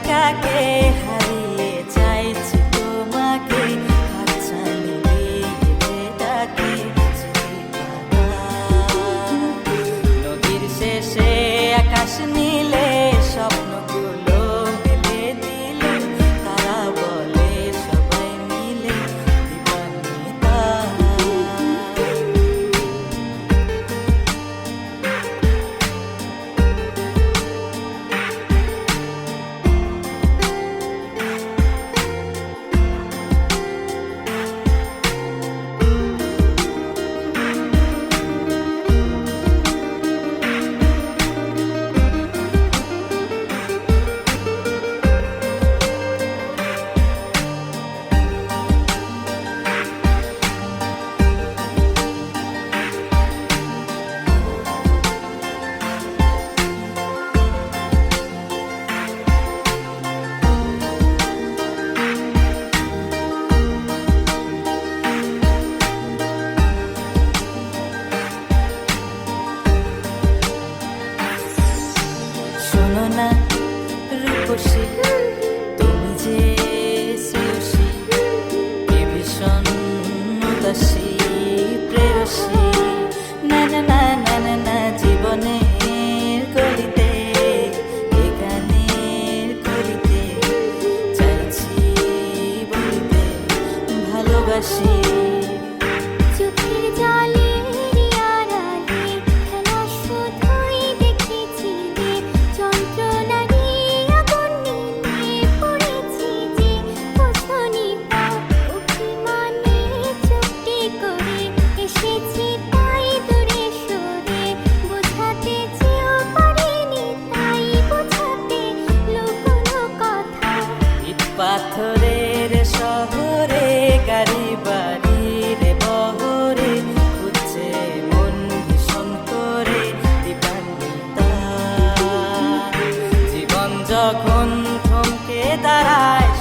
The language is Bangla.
একাকে হারিয়ে চাইছি তোমাকে, হাতছানি দিয়ে যেটাকে নদীর শেষে আকাশ নীলে স্বপ্নগুলো মেলে দিল, তারা বলে সবাই মিলে দিবানিতা। শোনো না রূপসী, তুমি যে শ্রেয়সী, কে ভীষণ উদাসী প্রেয়সী, না না না না না না জীবনের গলিতে, এ গানের কলিতে চাইছি বলিতে ভালোবাসি। চোখের জলের আড়ালে খেলা শুধুই দেখেছি যে, যন্ত্রণারই আগুন নিয়ে পড়েছি যে, বোঝনি তা অভিমানে চুপটি করে এসেছি তাই দূরে সরে, বোঝাতে চেয়েও পারিনি তাই বোঝাতে লুকোনো কথা। ইট পাথরের শহরে গাড়ি বাড়ির বহরে খুঁজছে মন ভীষণ করে দিবানিতা। জীবন যখন থমকে দাঁড়ায়